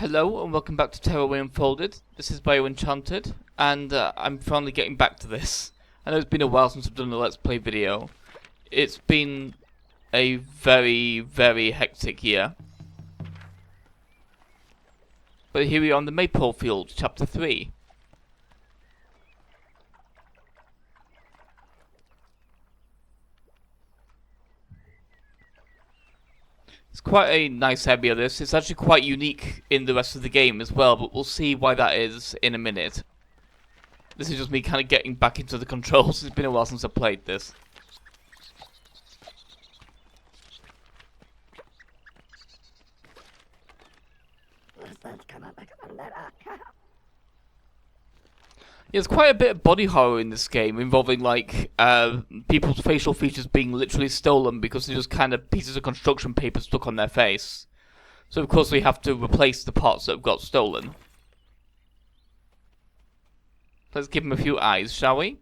Hello and welcome back to Tearaway Unfolded. This is Bio Enchanted, and I'm finally getting back to this. I know it's been a while since I've done a Let's Play video. It's been a very, very hectic year. But here we are on the Maypole field, Chapter 3. It's quite a nice area, this. It's actually quite unique in the rest of the game as well, but we'll see why that is in a minute. This is just me kind of getting back into the controls. It's been a while since I played this. There's quite a bit of body horror in this game, involving like people's facial features being literally stolen because they're just kind of pieces of construction paper stuck on their face. So of course we have to replace the parts that have got stolen. Let's give him a few eyes, shall we?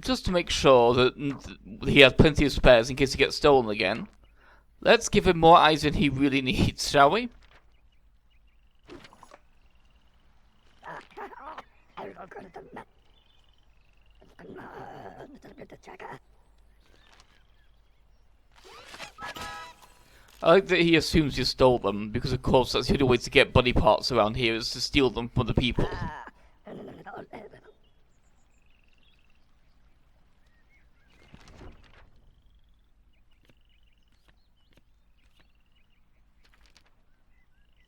Just to make sure that he has plenty of spares in case he gets stolen again, let's give him more eyes than he really needs, shall we? I like that he assumes you stole them, because of course that's the only way to get body parts around here, is to steal them from other people.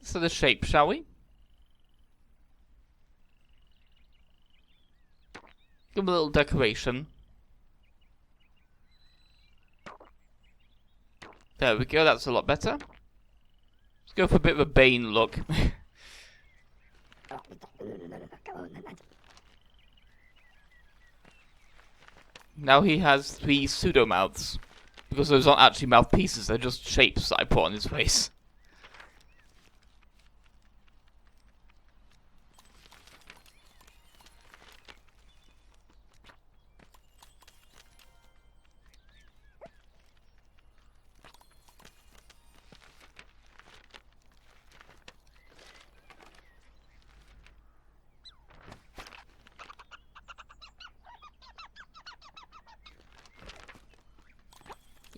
So the shape, shall we? Give him a little decoration. There we go, that's a lot better. Let's go for a bit of a Bane look. Now he has 3 pseudo-mouths. Because those aren't actually mouthpieces, they're just shapes that I put on his face.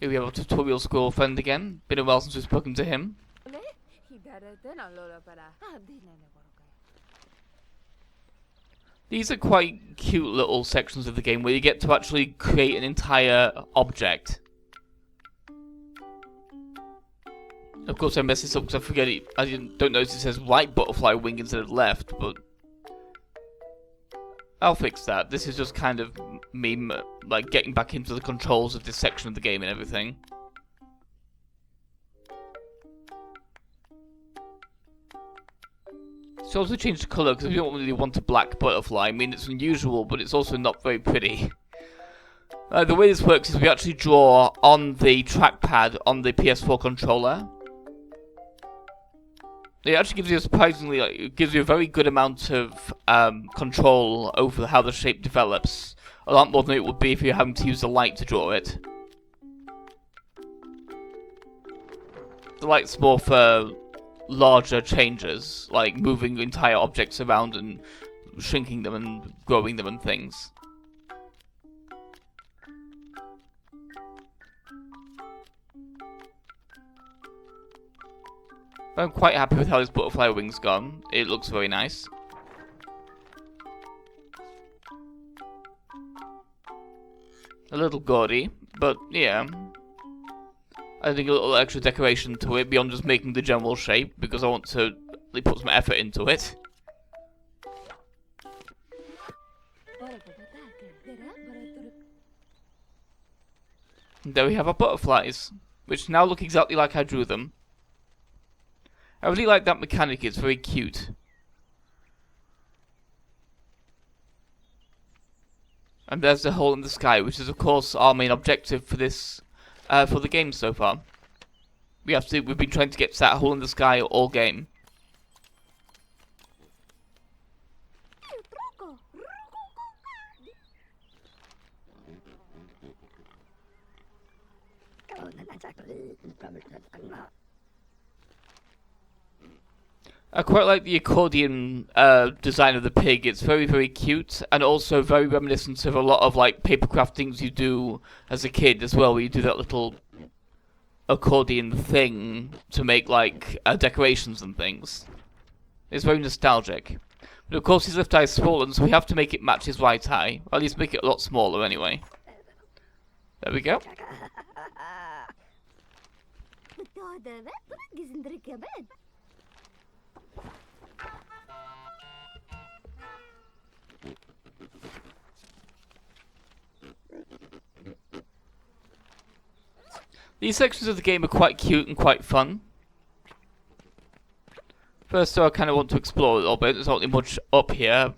Here we have a tutorial squirrel friend again. Been a while since we've spoken to him. These are quite cute little sections of the game where you get to actually create an entire object. Of course I messed this up because I forget it. I don't notice it says right butterfly wing instead of left, but I'll fix that. This is just kind of me, like, getting back into the controls of this section of the game and everything. So also change the colour because we don't really want a black butterfly. I mean, it's unusual, but it's also not very pretty. The way this works is we actually draw on the trackpad on the PS4 controller. It actually gives you a surprisingly, it gives you a very good amount of control over how the shape develops. A lot more than it would be if you're having to use the light to draw it. The light's more for larger changes, like moving entire objects around and shrinking them and growing them and things. I'm quite happy with how this butterfly wing's gone. It looks very nice. A little gaudy, but yeah. I think a little extra decoration to it beyond just making the general shape, because I want to really put some effort into it. And there we have our butterflies, which now look exactly like I drew them. I really like that mechanic, it's very cute. And there's the hole in the sky, which is of course our main objective for this for the game so far. We've been trying to get to that hole in the sky all game. I quite like the accordion design of the pig. It's very, very cute, and also very reminiscent of a lot of like papercraft things you do as a kid as well, where you do that little accordion thing to make like decorations and things. It's very nostalgic. But of course his left eye is swollen, so we have to make it match his right eye. Or at least make it a lot smaller anyway. There we go. These sections of the game are quite cute and quite fun. First, I kind of want to explore a little bit. There's not really much up here.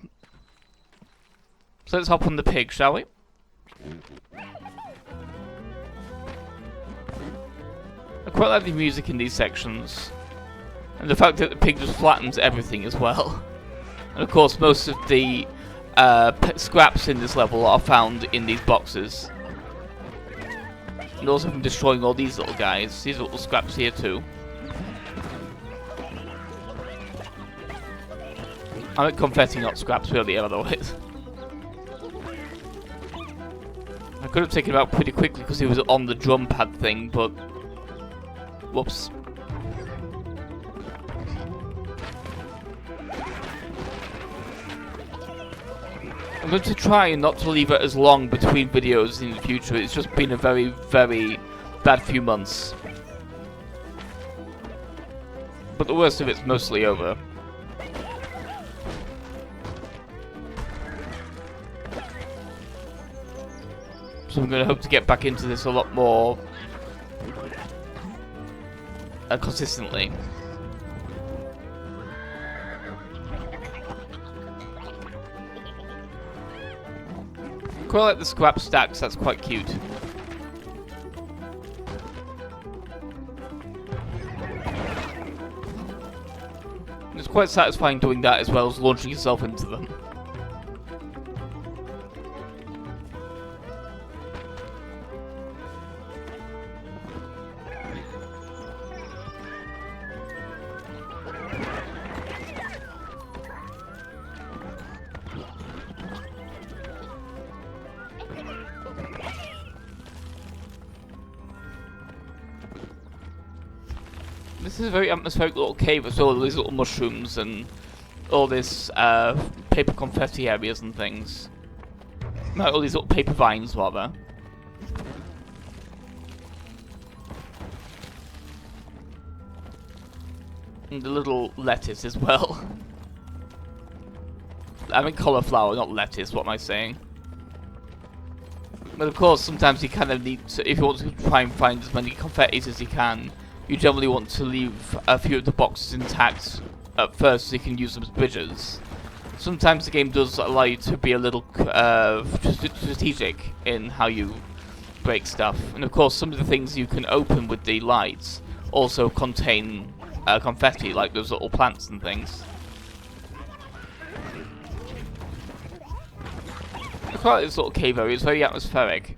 So let's hop on the pig, shall we? I quite like the music in these sections. And the fact that the pig just flattens everything as well. And of course, most of the scraps in this level are found in these boxes. And also from destroying all these little guys. These little scraps here too. I meant confetti, not scraps, really, otherwise. I could have taken him out pretty quickly because he was on the drum pad thing, but... Whoops. I'm going to try not to leave it as long between videos in the future. It's just been a very, very bad few months. But the worst of it's mostly over. So I'm going to hope to get back into this a lot more consistently. Quite like the scrap stacks, that's quite cute. And it's quite satisfying doing that as well as launching yourself into them. This is a very atmospheric little cave with all these little mushrooms and all this paper confetti areas and things. No, all these little paper vines, rather. And the little lettuce as well. I mean cauliflower, not lettuce, what am I saying? But of course, sometimes you kind of need to, if you want to try and find as many confettis as you can, you generally want to leave a few of the boxes intact at first so you can use them as bridges. Sometimes the game does allow you to be a little strategic in how you break stuff. And of course some of the things you can open with the lights also contain confetti, like those little plants and things. I quite like this little cave area, it's very atmospheric.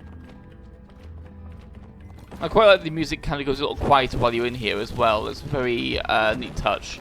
I quite like the music kind of goes a little quieter while you're in here as well. It's a very neat touch.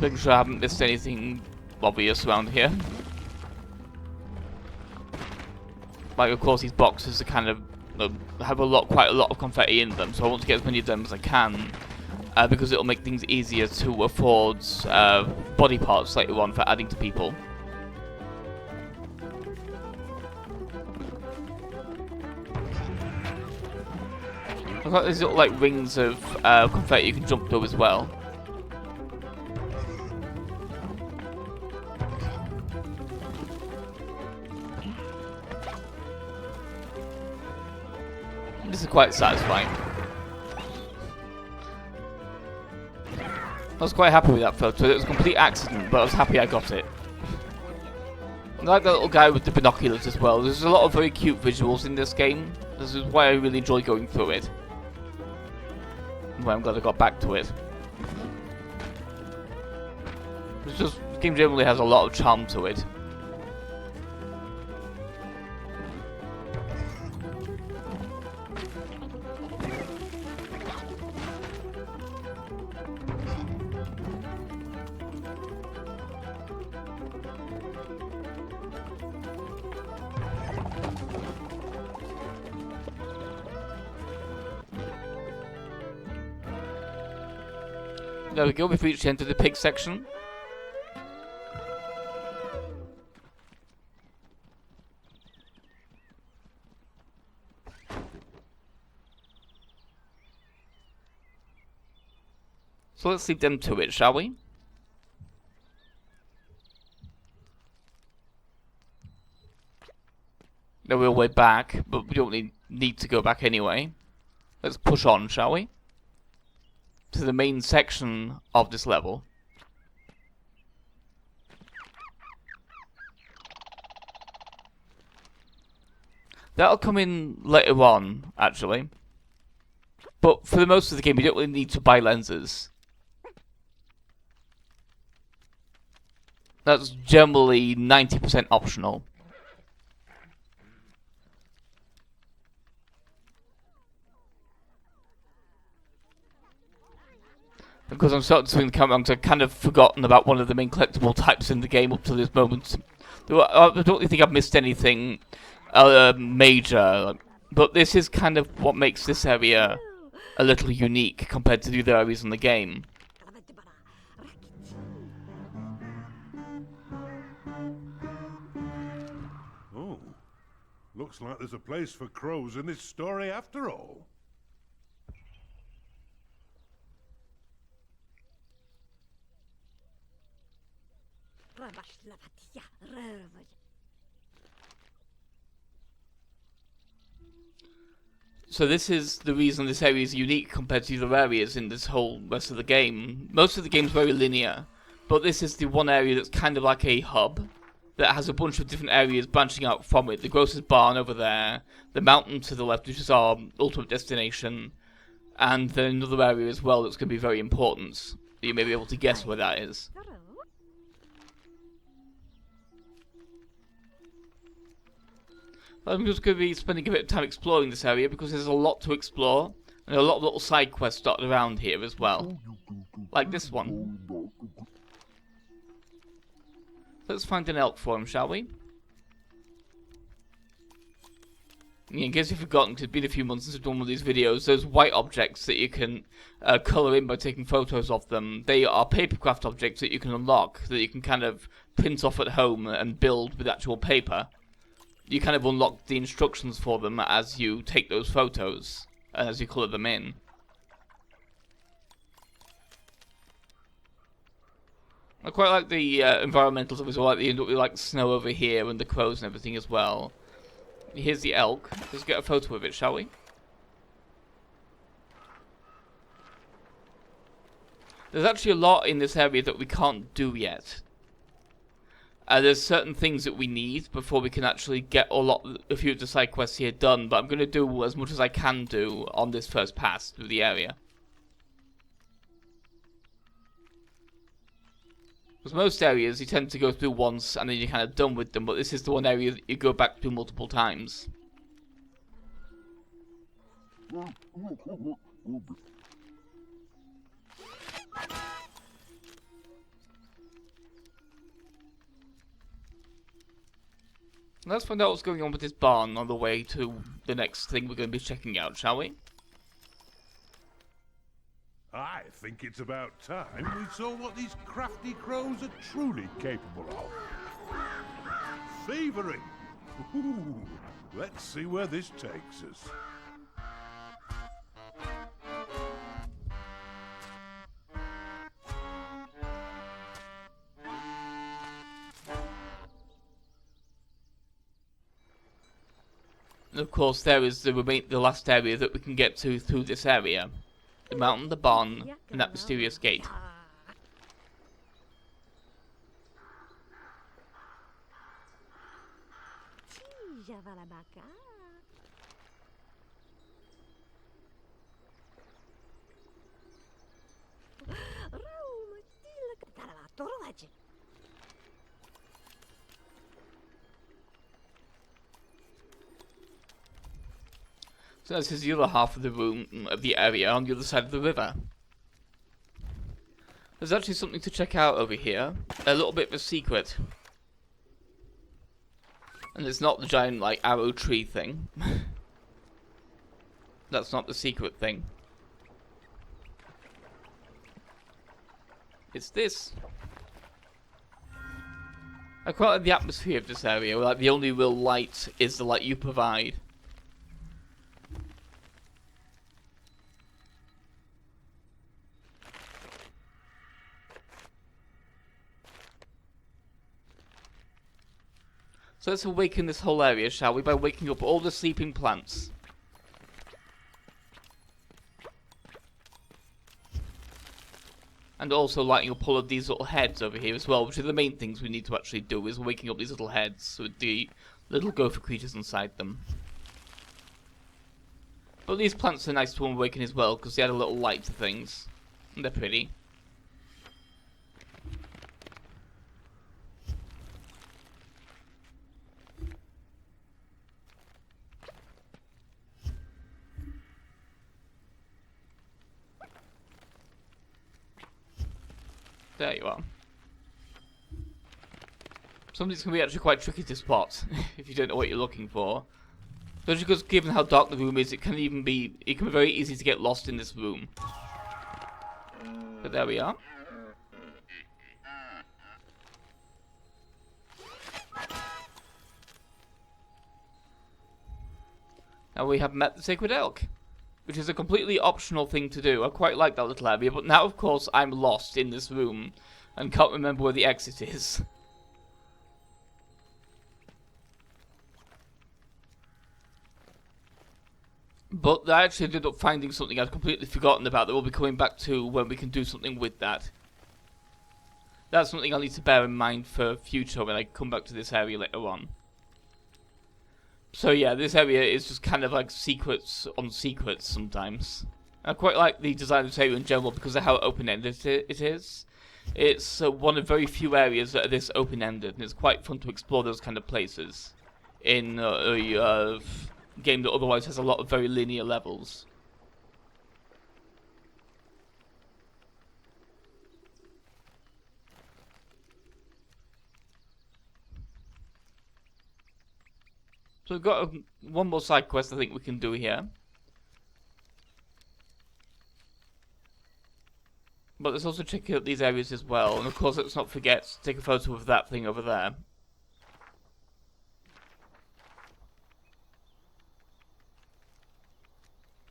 Making sure I haven't missed anything obvious around here. Like, of course, these boxes are kind of have quite a lot of confetti in them, so I want to get as many of them as I can, because it'll make things easier to afford body parts later on for adding to people. I've got these little like rings of confetti you can jump through as well. This is quite satisfying. I was quite happy with that photo. It was a complete accident, but I was happy I got it. I like that little guy with the binoculars as well. There's a lot of very cute visuals in this game. This is why I really enjoy going through it. And why I'm glad I got back to it. It's just, the game generally has a lot of charm to it. There we go, we've reached the end of the pig section. So let's leave them to it, shall we? No real way back, but we don't need to go back anyway. Let's push on, shall we? To the main section of this level. That'll come in later on, actually. But for the most of the game, you don't really need to buy lenses. That's generally 90% optional. Because I'm starting to swing the camera around, I've kind of forgotten about one of the main collectible types in the game up to this moment. I don't really think I've missed anything major, but this is kind of what makes this area a little unique compared to the other areas in the game. Oh, looks like there's a place for crows in this story after all. So this is the reason this area is unique compared to the other areas in this whole rest of the game. Most of the game's very linear, but this is the one area that's kind of like a hub that has a bunch of different areas branching out from it. The grocer's barn over there, the mountain to the left, which is our ultimate destination, and then another area as well that's going to be very important. You may be able to guess where that is. I'm just going to be spending a bit of time exploring this area because there's a lot to explore and a lot of little side quests dotted around here as well. Like this one. Let's find an elk for him, shall we? In case you've forgotten, because it's been a few months since I've done one of these videos, those white objects that you can colour in by taking photos of them, they are papercraft objects that you can unlock, that you can kind of print off at home and build with actual paper. You kind of unlock the instructions for them as you take those photos, and as you colour them in. I quite like the environmentals of it as well, like the like snow over here and the crows and everything as well. Here's the elk. Let's get a photo of it, shall we? There's actually a lot in this area that we can't do yet. There's certain things that we need before we can actually get a few of the side quests here done, but I'm going to do as much as I can do on this first pass through the area. Because most areas you tend to go through once and then you're kind of done with them, but this is the one area that you go back to multiple times. Let's find out what's going on with this barn on the way to the next thing we're going to be checking out, shall we? I think it's about time we saw what these crafty crows are truly capable of. Thievery! Ooh, let's see where this takes us. And of course, there is the last area that we can get to through this area. The mountain, the barn, and that mysterious gate. So this is the other half of the room, of the area, on the other side of the river. There's actually something to check out over here. A little bit of a secret. And it's not the giant, like, arrow tree thing. That's not the secret thing. It's this. I quite like the atmosphere of this area, where, like, the only real light is the light you provide. So let's awaken this whole area, shall we, by waking up all the sleeping plants. And also lighting up all of these little heads over here as well, which are the main things we need to actually do, is waking up these little heads with the little gopher creatures inside them. But these plants are nice to awaken as well, because they add a little light to things. And they're pretty. There you are. Some of these can be actually quite tricky to spot if you don't know what you're looking for. Especially because given how dark the room is, it can be very easy to get lost in this room. But there we are. Now we have met the Sacred Elk, which is a completely optional thing to do. I quite like that little area, but now of course I'm lost in this room and can't remember where the exit is. But I actually ended up finding something I'd completely forgotten about that we'll be coming back to when we can do something with that. That's something I'll need to bear in mind for future when I come back to this area later on. So yeah, this area is just kind of like secrets on secrets sometimes. I quite like the design of this area in general because of how open-ended it is. It's one of very few areas that are this open-ended, and it's quite fun to explore those kind of places in a game that otherwise has a lot of very linear levels. So we've got one more side quest I think we can do here. But let's also check out these areas as well. And of course, let's not forget to take a photo of that thing over there.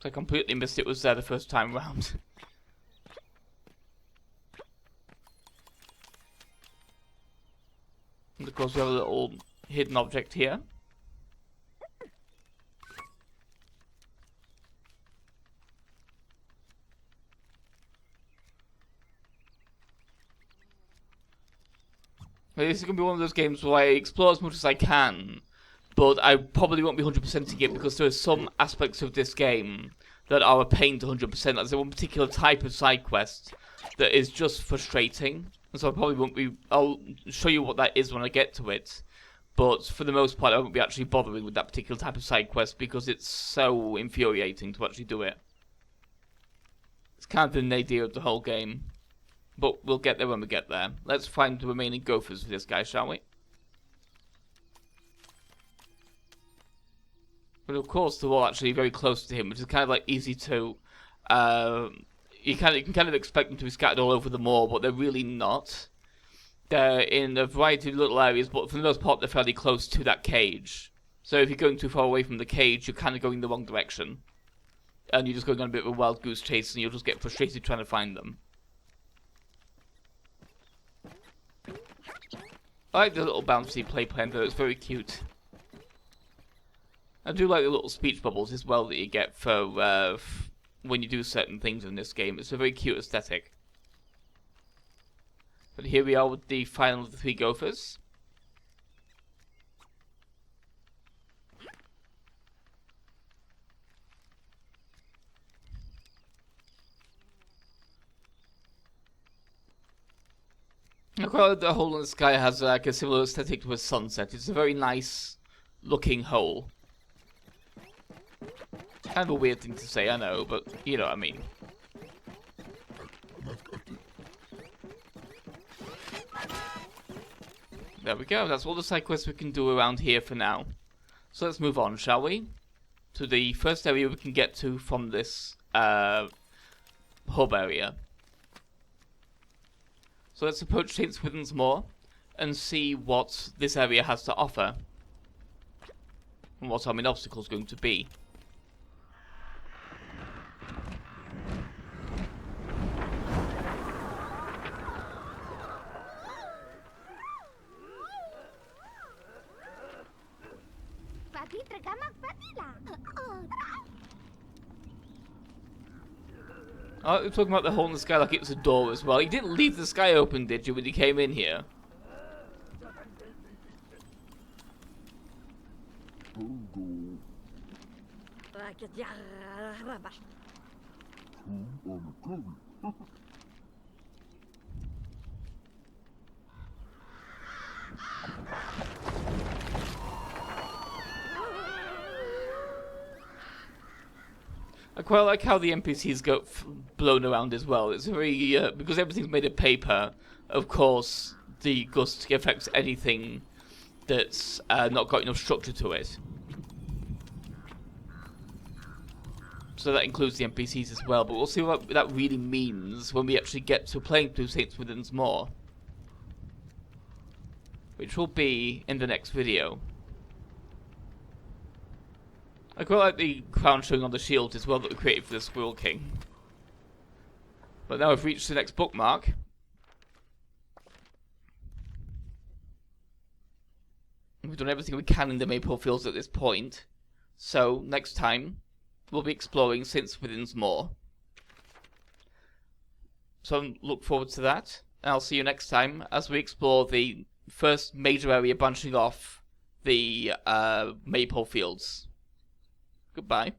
I completely missed it was there the first time round. And of course, we have a little hidden object here. This is going to be one of those games where I explore as much as I can, but I probably won't be 100%ing it because there are some aspects of this game that are a pain to 100%. There's one particular type of side quest that is just frustrating, and so I probably won't be... I'll show you what that is when I get to it, but for the most part I won't be actually bothering with that particular type of side quest because it's so infuriating to actually do it. It's kind of the nadir of the whole game. But we'll get there when we get there. Let's find the remaining gophers for this guy, shall we? But of course, they're all actually very close to him, which is kind of like easy to... you can kind of expect them to be scattered all over the moor, but they're really not. They're in a variety of little areas, but for the most part, they're fairly close to that cage. So if you're going too far away from the cage, you're kind of going the wrong direction. And you're just going on a bit of a wild goose chase, and you'll just get frustrated trying to find them. I like the little bouncy playpen though, it's very cute. I do like the little speech bubbles as well that you get for when you do certain things in this game. It's a very cute aesthetic. But here we are with the final of the 3 gophers. I quite like the hole in the sky has like a similar aesthetic to a sunset. It's a very nice looking hole. Kind of a weird thing to say, I know, but you know what I mean. There we go, that's all the side quests we can do around here for now. So let's move on, shall we? To the first area we can get to from this hub area. So let's approach St. Swithin's Moor and see what this area has to offer. And what our main obstacle is going to be. Oh, you're talking about the hole in the sky like it was a door as well. You didn't leave the sky open, did you, when you came in here? I quite like how the NPCs go blown around as well. It's very because everything's made of paper. Of course, the gust affects anything that's not got enough structure to it. So that includes the NPCs as well. But we'll see what that really means when we actually get to playing through St. Swithin's Moor, which will be in the next video. I quite like the crown showing on the shield as well that we created for the Squirrel King. But now we've reached the next bookmark. We've done everything we can in the Maypole Fields at this point. So, next time, we'll be exploring St. Swithin's Moor. So look forward to that. And I'll see you next time as we explore the first major area branching off the Maypole Fields. Goodbye.